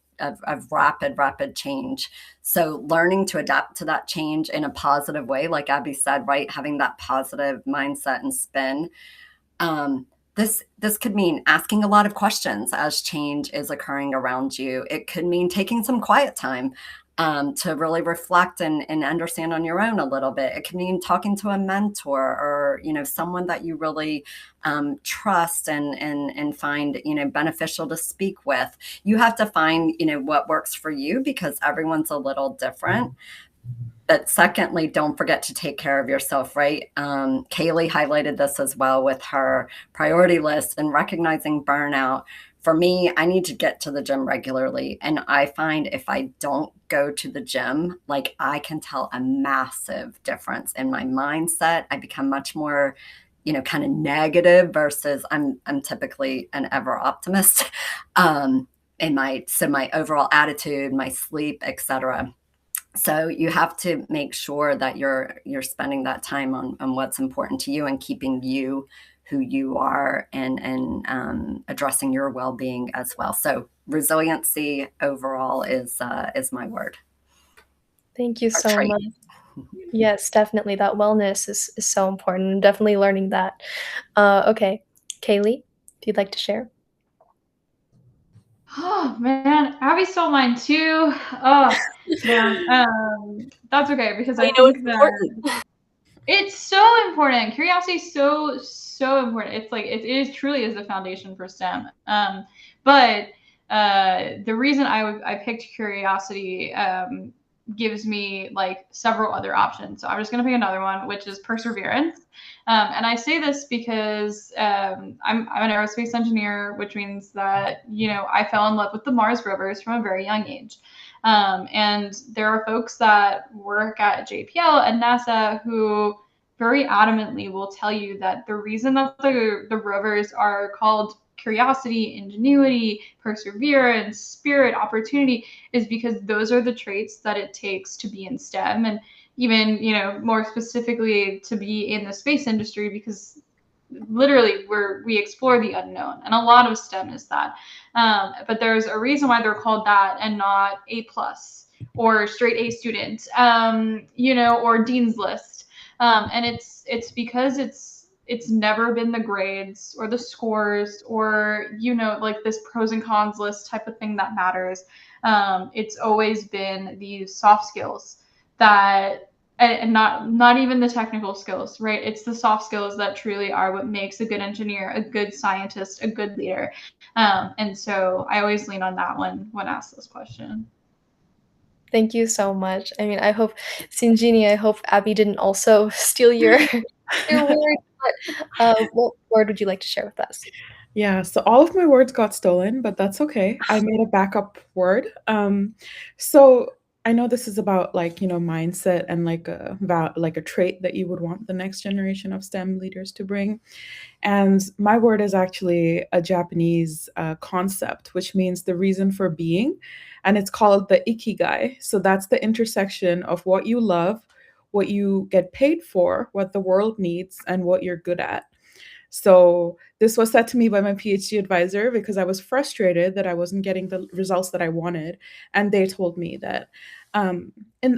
rapid change. So learning to adapt to that change in a positive way, like Abby said, right? Having that positive mindset and spin. This could mean asking a lot of questions as change is occurring around you. It could mean taking some quiet time. to really reflect and understand on your own a little bit. It can mean talking to a mentor or, someone that you really trust and find, beneficial to speak with. You have to find, what works for you because everyone's a little different. But secondly, don't forget to take care of yourself, right? Kaylee highlighted this as well with her priority list and recognizing burnout. For me, I need to get to the gym regularly. And I find if I don't go to the gym, like I can tell a massive difference in my mindset. I become much more, kind of negative versus I'm typically an ever optimist. In my overall attitude, my sleep, etc. So you have to make sure that you're spending that time on what's important to you and keeping you who you are and addressing your well-being as well. So resiliency overall is my word. Thank you Or so trait. much. Yes, definitely. That wellness is so important. I'm definitely learning that. Okay, Kaylee, if you'd like to share. Oh man, Abby stole mine too. Oh man, that's okay because I We know it's think that important. it's so important. Curiosity is so important. It's like it is truly is the foundation for STEM. But the reason I picked curiosity gives me like several other options. So I'm just gonna pick another one, which is perseverance. And I say this because I'm an aerospace engineer, which means that I fell in love with the Mars rovers from a very young age. And there are folks that work at JPL and NASA who very adamantly will tell you that the reason that the rovers are called curiosity, ingenuity, perseverance, spirit, opportunity is because those are the traits that it takes to be in STEM and even, more specifically to be in the space industry because literally we explore the unknown and a lot of STEM is that. But there's a reason why they're called that and not A plus or straight A student, or Dean's List. And it's because it's never been the grades or the scores or like this pros and cons list type of thing that matters. It's always been these soft skills that and not even the technical skills, right? It's the soft skills that truly are what makes a good engineer, a good scientist, a good leader. And so I always lean on that one when asked this question. Thank you so much. I mean, I hope Sinjini, I hope Abby didn't also steal your word, but, what word would you like to share with us? Yeah, so all of my words got stolen, but that's okay. I made a backup word. So I know this is about like, mindset and like like a trait that you would want the next generation of STEM leaders to bring. And my word is actually a Japanese concept, which means the reason for being. And it's called the ikigai. So that's the intersection of what you love, what you get paid for, what the world needs, and what you're good at. So this was said to me by my PhD advisor because I was frustrated that I wasn't getting the results that I wanted. And they told me that and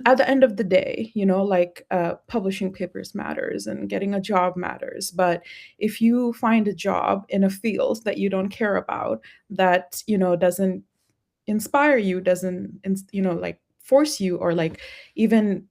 at the end of the day, like publishing papers matters and getting a job matters. But if you find a job in a field that you don't care about, that, doesn't inspire you, doesn't, like force you or like even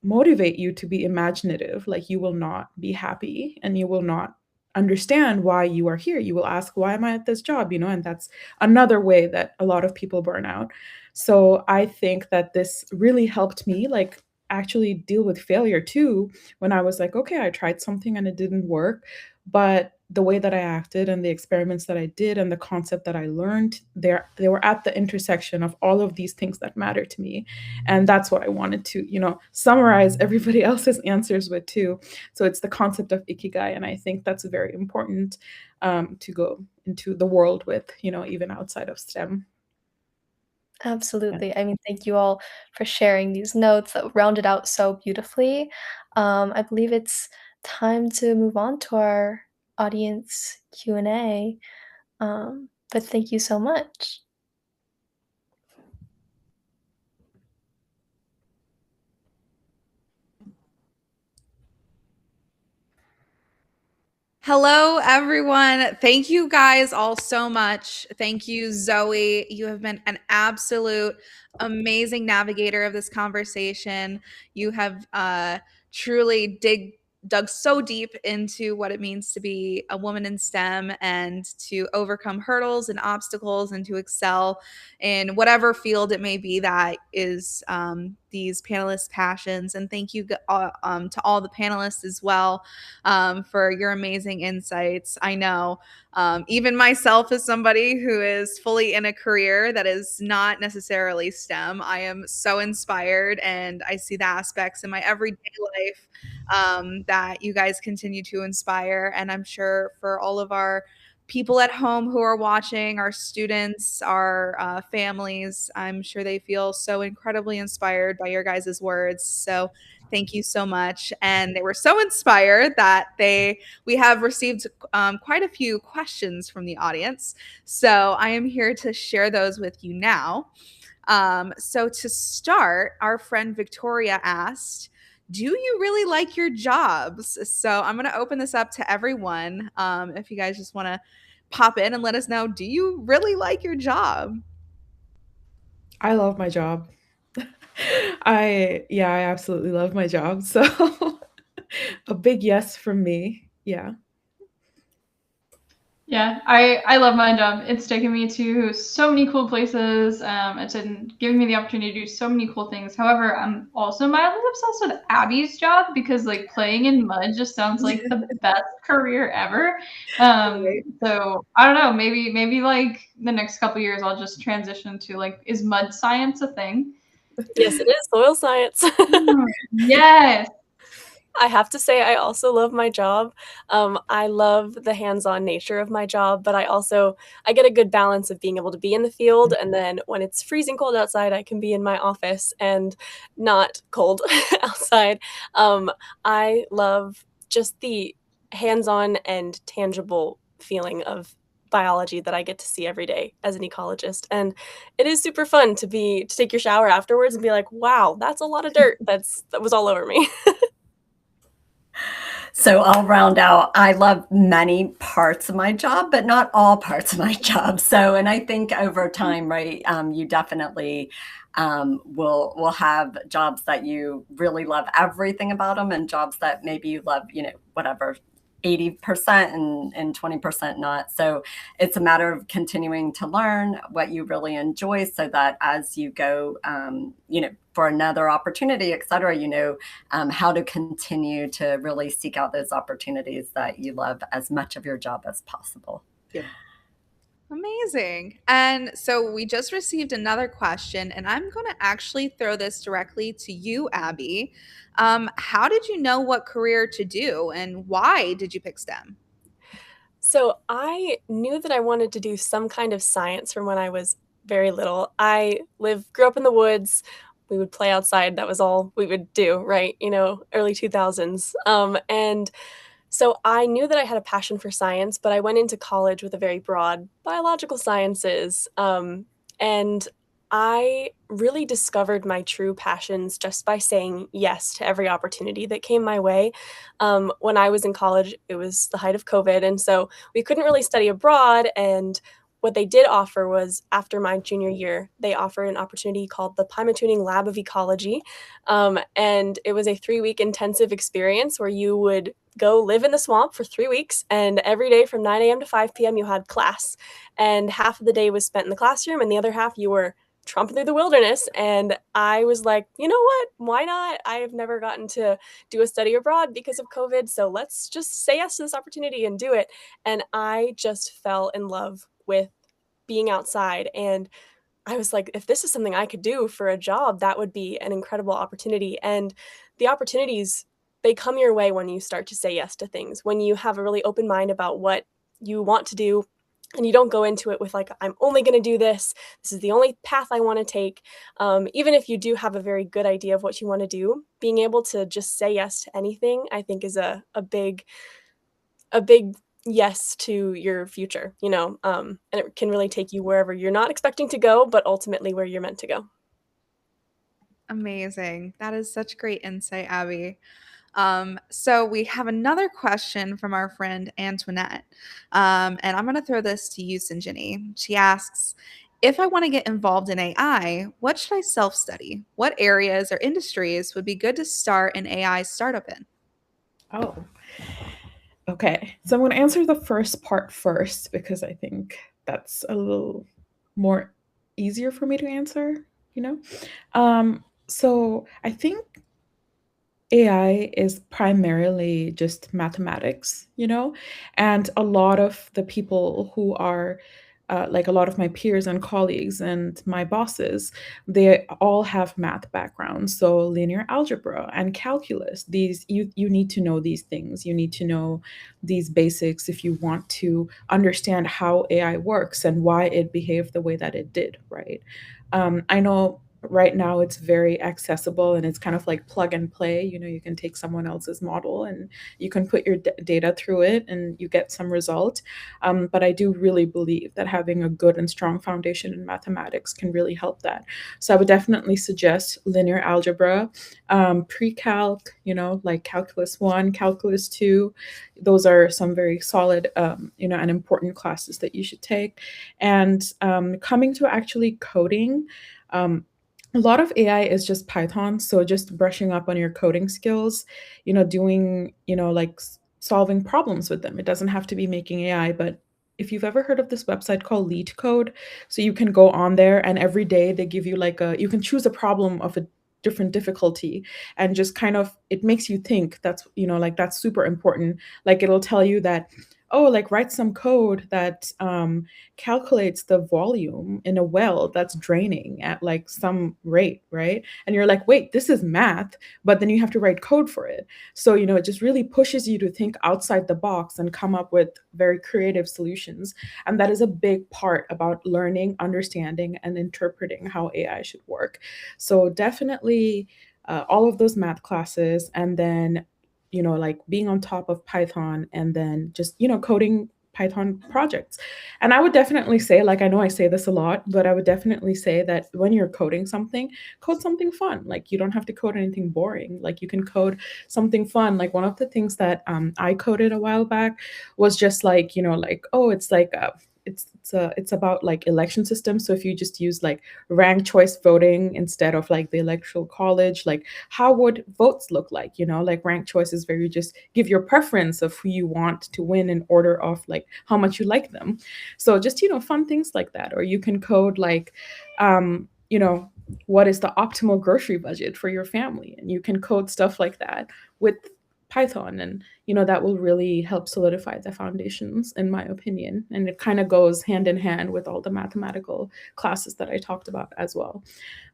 motivate you to be imaginative, like you will not be happy and you will not understand why you are here. You will ask, why am I at this job? And that's another way that a lot of people burn out. So I think that this really helped me like actually deal with failure too, when I was like, okay, I tried something and it didn't work. But the way that I acted and the experiments that I did and the concept that I learned, they were at the intersection of all of these things that matter to me. And that's what I wanted to, summarize everybody else's answers with too. So it's the concept of ikigai. And I think that's very important to go into the world with, even outside of STEM. Yeah. Absolutely. I mean, thank you all for sharing these notes that rounded out so beautifully. I believe it's time to move on to our audience Q&A. But thank you so much. Hello, everyone. Thank you guys all so much. Thank you, Zoe. You have been an absolute amazing navigator of this conversation. You have truly dug so deep into what it means to be a woman in STEM and to overcome hurdles and obstacles and to excel in whatever field it may be that is these panelists' passions. And thank you to all the panelists as well for your amazing insights. I know even myself, as somebody who is fully in a career that is not necessarily STEM, I am so inspired and I see the aspects in my everyday life that you guys continue to inspire. And I'm sure for all of our people at home who are watching, our students, our families, I'm sure they feel so incredibly inspired by your guys' words. So thank you so much. And they were so inspired that we have received quite a few questions from the audience. So I am here to share those with you now. So to start, our friend Victoria asked, do you really like your jobs? So I'm going to open this up to everyone. If you guys just want to pop in and let us know, do you really like your job? I love my job. I absolutely love my job. So a big yes from me. Yeah. Yeah, I love my job. It's taken me to so many cool places. It's giving me the opportunity to do so many cool things. However, I'm also mildly obsessed with Abby's job because like playing in mud just sounds like the best career ever. So I don't know, maybe like the next couple years I'll just transition to like, is mud science a thing? Yes, it is soil science. Yes. I have to say I also love my job. I love the hands-on nature of my job, but I get a good balance of being able to be in the field, and then when it's freezing cold outside, I can be in my office and not cold outside. I love just the hands-on and tangible feeling of biology that I get to see every day as an ecologist, and it is super fun to take your shower afterwards and be like, "Wow, that's a lot of dirt that was all over me." So I'll round out. I love many parts of my job, but not all parts of my job. So, and I think over time, right, you definitely will have jobs that you really love everything about them, and jobs that maybe you love, whatever, 80% and 20% not. So it's a matter of continuing to learn what you really enjoy so that as you go, for another opportunity, et cetera, how to continue to really seek out those opportunities that you love as much of your job as possible. Yeah. Amazing. And so we just received another question, and I'm going to actually throw this directly to you, Abby. How did you know what career to do, and why did you pick STEM? So I knew that I wanted to do some kind of science from when I was very little. Grew up in the woods. We would play outside. That was all we would do, right? Early 2000s. And so I knew that I had a passion for science, but I went into college with a very broad biological sciences. And I really discovered my true passions just by saying yes to every opportunity that came my way. When I was in college, it was the height of COVID, and so we couldn't really study abroad. And what they did offer was after my junior year, they offered an opportunity called the Tuning Lab of Ecology. And it was a 3-week intensive experience where you would go live in the swamp for 3 weeks. And every day from 9 a.m. to 5 p.m., you had class. And half of the day was spent in the classroom, and the other half you were tromping through the wilderness. And I was like, you know what? Why not? I have never gotten to do a study abroad because of COVID. So let's just say yes to this opportunity and do it. And I just fell in love with being outside. And I was like, if this is something I could do for a job, that would be an incredible opportunity. And the opportunities, they come your way when you start to say yes to things, when you have a really open mind about what you want to do. And you don't go into it with like, I'm only going to do this. This is the only path I want to take. Even if you do have a very good idea of what you want to do, being able to just say yes to anything, I think is a big yes to your future, and it can really take you wherever you're not expecting to go, but ultimately where you're meant to go. Amazing. That is such great insight, Abby. So we have another question from our friend Antoinette. And I'm going to throw this to you, Sinjini. She asks, if I want to get involved in AI, what should I self-study? What areas or industries would be good to start an AI startup in? Oh, okay. So I'm going to answer the first part first because I think that's a little more easier for me to answer, you know? So I think AI is primarily just mathematics, and a lot of the people who are like a lot of my peers and colleagues and my bosses, they all have math backgrounds. So linear algebra and calculus, these you need to know these things. You need to know these basics if you want to understand how AI works and why it behaved the way that it did, right? I know right now it's very accessible and it's kind of like plug and play. You can take someone else's model and you can put your data through it and you get some result. But I do really believe that having a good and strong foundation in mathematics can really help that. So I would definitely suggest linear algebra, pre-calc, like calculus 1, calculus 2. Those are some very solid and important classes that you should take. And coming to actually coding, a lot of AI is just Python. So just brushing up on your coding skills, doing, like solving problems with them. It doesn't have to be making AI, but if you've ever heard of this website called Lead Code, so you can go on there and every day they give you you can choose a problem of a different difficulty and just kind of, it makes you think. That's, like that's super important. Like it'll tell you that, oh, like write some code that calculates the volume in a well that's draining at like some rate, right? And you're like, wait, this is math, but then you have to write code for it. So, it just really pushes you to think outside the box and come up with very creative solutions. And that is a big part about learning, understanding, and interpreting how AI should work. So definitely all of those math classes, and then like being on top of Python, and then just, coding Python projects. And I would definitely say, like, I know I say this a lot, but I would definitely say that when you're coding something, code something fun. Like, you don't have to code anything boring. Like, you can code something fun. Like, one of the things that I coded a while back was just like, like, oh, it's like it's about like election systems. So if you just use like ranked choice voting instead of like the electoral college, like how would votes look like? Like ranked choice is where you just give your preference of who you want to win in order of like how much you like them. So just, fun things like that. Or you can code like, what is the optimal grocery budget for your family? And you can code stuff like that with Python, and that will really help solidify the foundations, in my opinion. And it kind of goes hand in hand with all the mathematical classes that I talked about as well.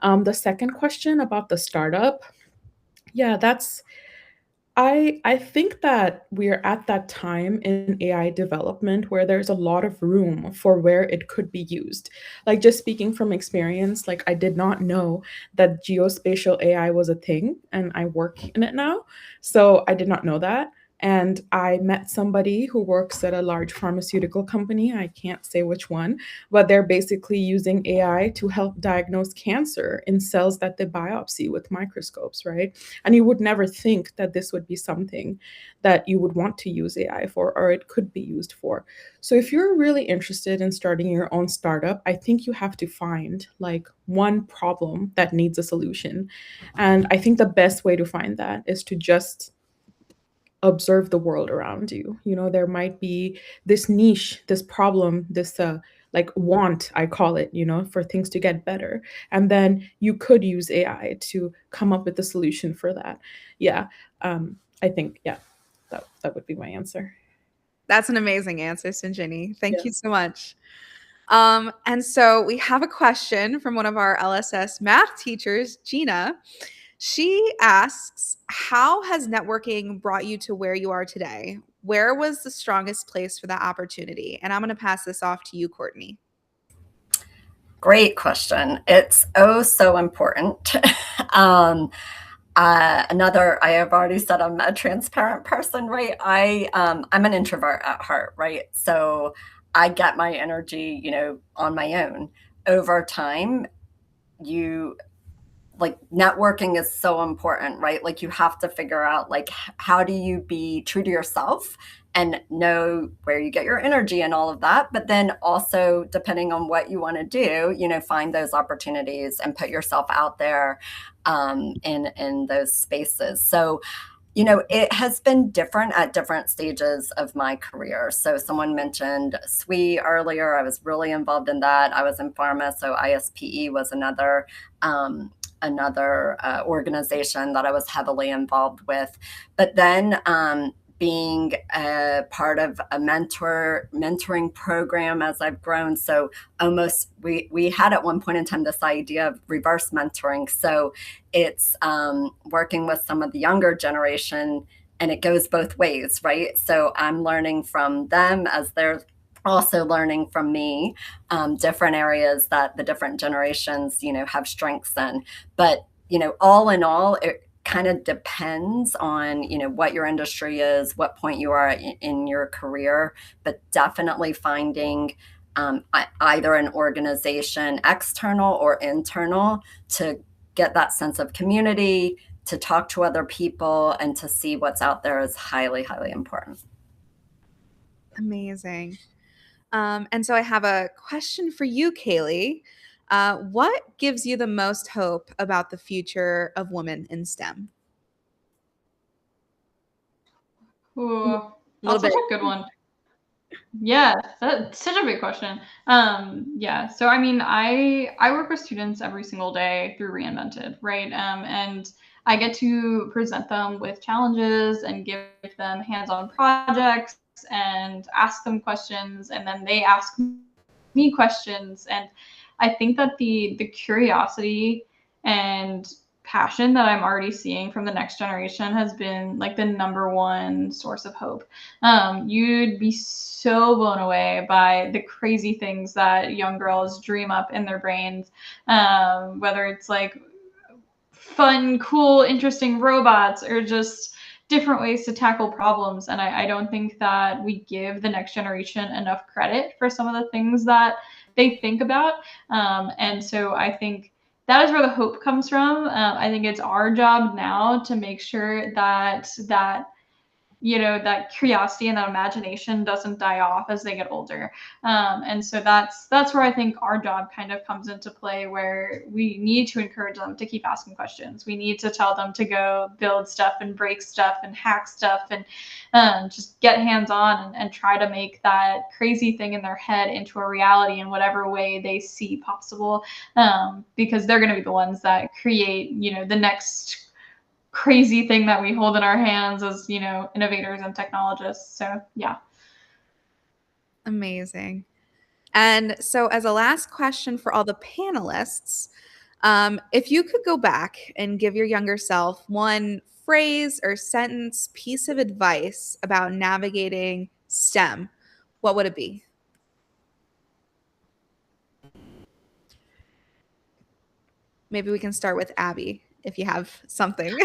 The second question about the startup, yeah, I think that we're at that time in AI development where there's a lot of room for where it could be used. Like, just speaking from experience, like I did not know that geospatial AI was a thing, and I work in it now. So I did not know that. And I met somebody who works at a large pharmaceutical company. I can't say which one, but they're basically using AI to help diagnose cancer in cells that they biopsy with microscopes, right? And you would never think that this would be something that you would want to use AI for, or it could be used for. So if you're really interested in starting your own startup, I think you have to find like one problem that needs a solution. And I think the best way to find that is to just observe the world around you. There might be this niche, this problem, this like want, I call it, for things to get better. And then you could use AI to come up with the solution for that. Yeah. I think, yeah, that would be my answer. That's an amazing answer, Sinjini. Thank Yeah. you so much. And so we have a question from one of our LSS math teachers, Gina. She asks, how has networking brought you to where you are today? Where was the strongest place for that opportunity? And I'm going to pass this off to you, Courtney. Great question. It's so important. I have already said I'm a transparent person, right? I'm an introvert at heart, right? So I get my energy, on my own. Over time, like networking is so important, right? Like you have to figure out like how do you be true to yourself and know where you get your energy and all of that. But then also, depending on what you want to do, find those opportunities and put yourself out there in those spaces. So it has been different at different stages of my career. So someone mentioned SWE earlier. I was really involved in that. I was in pharma, so ISPE was another organization that I was heavily involved with. But then being a part of a mentoring program as I've grown. So almost we had at one point in time this idea of reverse mentoring. So it's working with some of the younger generation, and it goes both ways, right? So I'm learning from them as they're also learning from me, different areas that the different generations, have strengths in. But, all in all, it kind of depends on, what your industry is, what point you are in your career, but definitely finding either an organization, external or internal, to get that sense of community, to talk to other people, and to see what's out there is highly, highly important. Amazing. And so I have a question for you, Kaylee. What gives you the most hope about the future of women in STEM? Ooh, that's such a good one. Yeah, that's such a big question. Yeah, so I mean, I work with students every single day through Reinvented, right? And I get to present them with challenges and give them hands-on projects and ask them questions, and then they ask me questions. And I think that the curiosity and passion that I'm already seeing from the next generation has been like the number one source of hope. You'd be so blown away by the crazy things that young girls dream up in their brains, whether it's like fun, cool, interesting robots or just different ways to tackle problems. And I don't think that we give the next generation enough credit for some of the things that they think about. And so I think that is where the hope comes from. I think it's our job now to make sure that that curiosity and that imagination doesn't die off as they get older. And so that's where I think our job kind of comes into play, where we need to encourage them to keep asking questions. We need to tell them to go build stuff and break stuff and hack stuff and just get hands-on and try to make that crazy thing in their head into a reality in whatever way they see possible, because they're going to be the ones that create, the next crazy thing that we hold in our hands as, innovators and technologists. So, yeah. Amazing. And so, as a last question for all the panelists, if you could go back and give your younger self one phrase or sentence piece of advice about navigating STEM, what would it be? Maybe we can start with Abby, if you have something.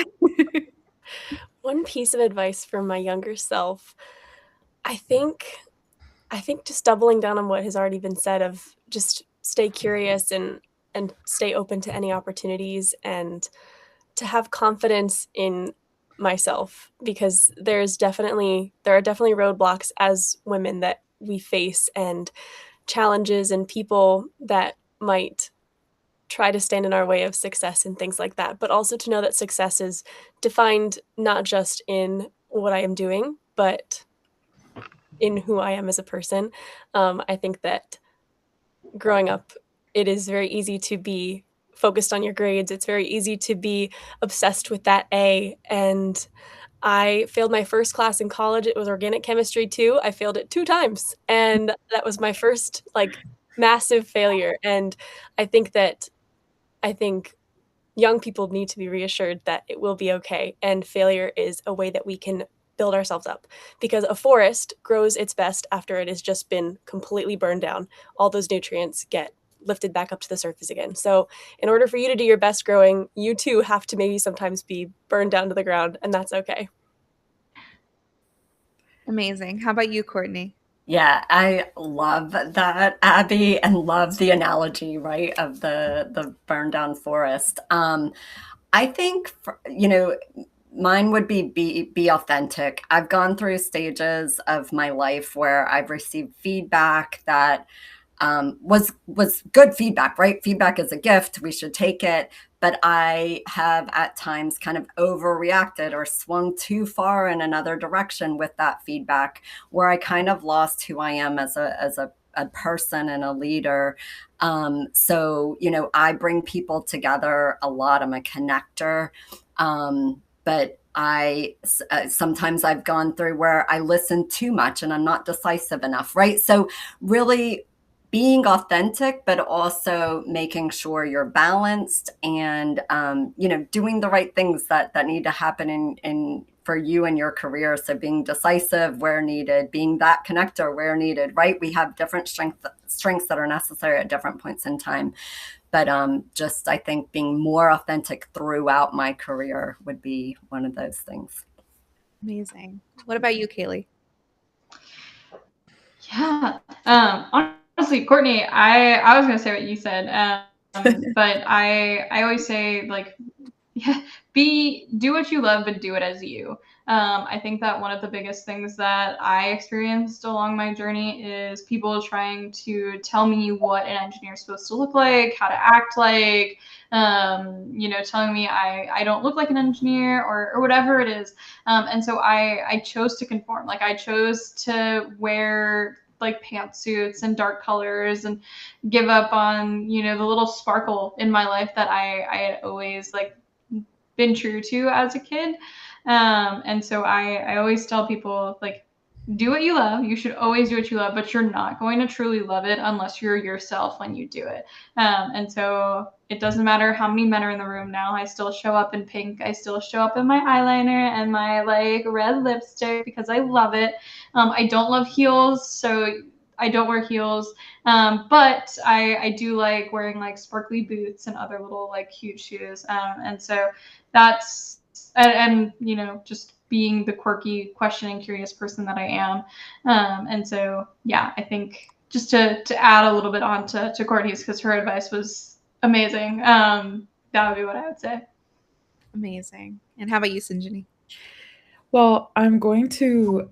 One piece of advice for my younger self, I think just doubling down on what has already been said, of just stay curious and stay open to any opportunities, and to have confidence in myself, because there are definitely roadblocks as women that we face, and challenges and people that might try to stand in our way of success and things like that. But also to know that success is defined not just in what I am doing, but in who I am as a person. I think that growing up, it is very easy to be focused on your grades. It's very easy to be obsessed with that A. And I failed my first class in college. It was organic chemistry too. I failed it 2 times. And that was my first massive failure. And I think young people need to be reassured that it will be okay. And failure is a way that we can build ourselves up, because a forest grows its best after it has just been completely burned down. All those nutrients get lifted back up to the surface again. So in order for you to do your best growing, you too have to maybe sometimes be burned down to the ground, and that's okay. Amazing. How about you, Courtney? Yeah, I love that, Abby, and love the analogy, right, of the burned down forest. I think, mine would be authentic. I've gone through stages of my life where I've received feedback that was good feedback, right? Feedback is a gift. We should take it. But I have at times kind of overreacted or swung too far in another direction with that feedback, where I kind of lost who I am as a person and a leader. So, I bring people together a lot. I'm a connector. But sometimes I've gone through where I listen too much and I'm not decisive enough, right? So really being authentic, but also making sure you're balanced and doing the right things that need to happen in for you and your career. So being decisive where needed, being that connector where needed, right? We have different strengths that are necessary at different points in time. But just I think being more authentic throughout my career would be one of those things. Amazing. What about you, Kaylee? Yeah. Honestly, Courtney, I was gonna say what you said, but I always say, like, yeah, do what you love, but do it as you. I think that one of the biggest things that I experienced along my journey is people trying to tell me what an engineer is supposed to look like, how to act like, telling me I don't look like an engineer or whatever it is. And so I chose to conform. Like, I chose to wear like pantsuits and dark colors and give up on, the little sparkle in my life that I had always like been true to as a kid. And so I always tell people, like, do what you love. You should always do what you love, but you're not going to truly love it unless you're yourself when you do it. And so it doesn't matter how many men are in the room now. I still show up in pink. I still show up in my eyeliner and my like red lipstick because I love it. I don't love heels, so I don't wear heels. But I do like wearing like sparkly boots and other little like cute shoes. And so that's and just being the quirky, questioning, curious person that I am. And so yeah, I think just to add a little bit on to Courtney's, because her advice was amazing. That would be what I would say. Amazing. And how about you, Sinjini? Well, I'm going to,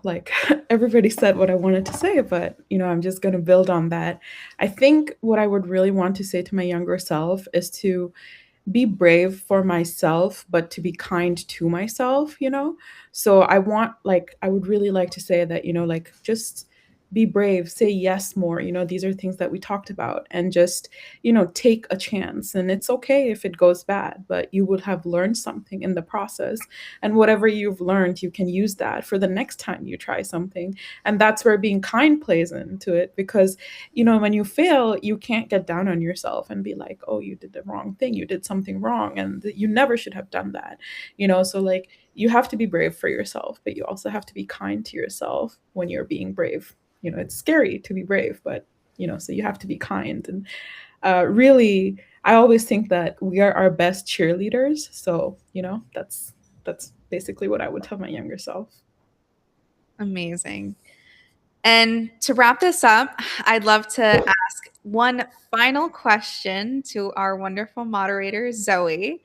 like everybody said what I wanted to say, but, I'm just going to build on that. I think what I would really want to say to my younger self is to be brave for myself, but to be kind to myself. So I would really like to say that, like, just be brave, say yes more. These are things that we talked about, and just, take a chance. And it's okay if it goes bad, but you would have learned something in the process. And whatever you've learned, you can use that for the next time you try something. And that's where being kind plays into it, because when you fail, you can't get down on yourself and be like, oh, you did the wrong thing, you did something wrong, and you never should have done that. So, like, you have to be brave for yourself, but you also have to be kind to yourself when you're being brave. It's scary to be brave, but so you have to be kind. And really, I always think that we are our best cheerleaders. So that's basically what I would tell my younger self. Amazing. And to wrap this up, I'd love to ask one final question to our wonderful moderator, Zoe.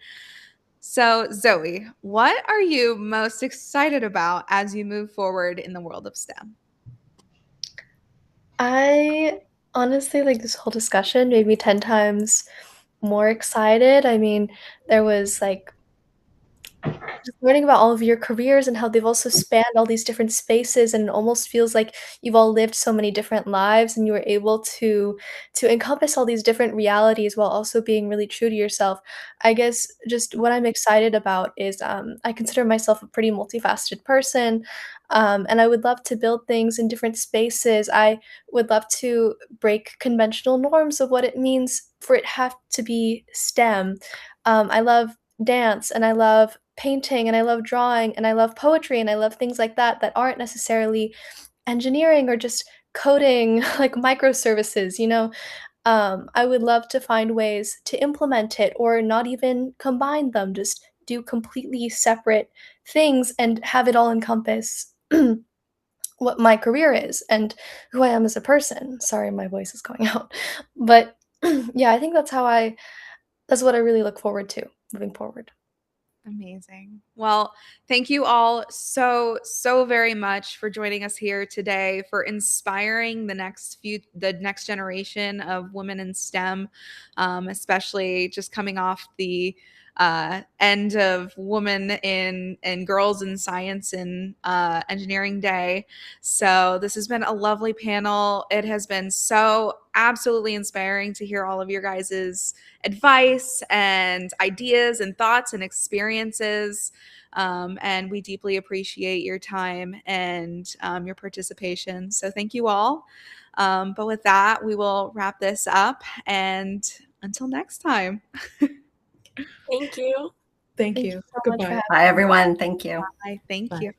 So, Zoe, what are you most excited about as you move forward in the world of STEM? I honestly, like, this whole discussion made me 10 times more excited. I mean, there was, like, just learning about all of your careers and how they've also spanned all these different spaces, and it almost feels like you've all lived so many different lives and you were able to encompass all these different realities while also being really true to yourself. I guess just what I'm excited about is I consider myself a pretty multifaceted person, and I would love to build things in different spaces. I would love to break conventional norms of what it means for it have to be STEM. I love dance and I love painting and I love drawing and I love poetry and I love things like that that aren't necessarily engineering or just coding like microservices. I would love to find ways to implement it or not even combine them, just do completely separate things and have it all encompass what my career is and who I am as a person. Sorry, my voice is going out. But yeah, I think that's what I really look forward to moving forward. Amazing. Well, thank you all so, so very much for joining us here today, for inspiring the next generation of women in STEM, especially just coming off the end of Women in and Girls in Science and Engineering Day. So this has been a lovely panel. It has been so absolutely inspiring to hear all of your guys's advice and ideas and thoughts and experiences. And we deeply appreciate your time and your participation. So thank you all. But with that, we will wrap this up. And until next time. Thank you. Thank Thank you. you so much for Goodbye. having Bye, everyone. Thank you. Bye. Thank Bye. you.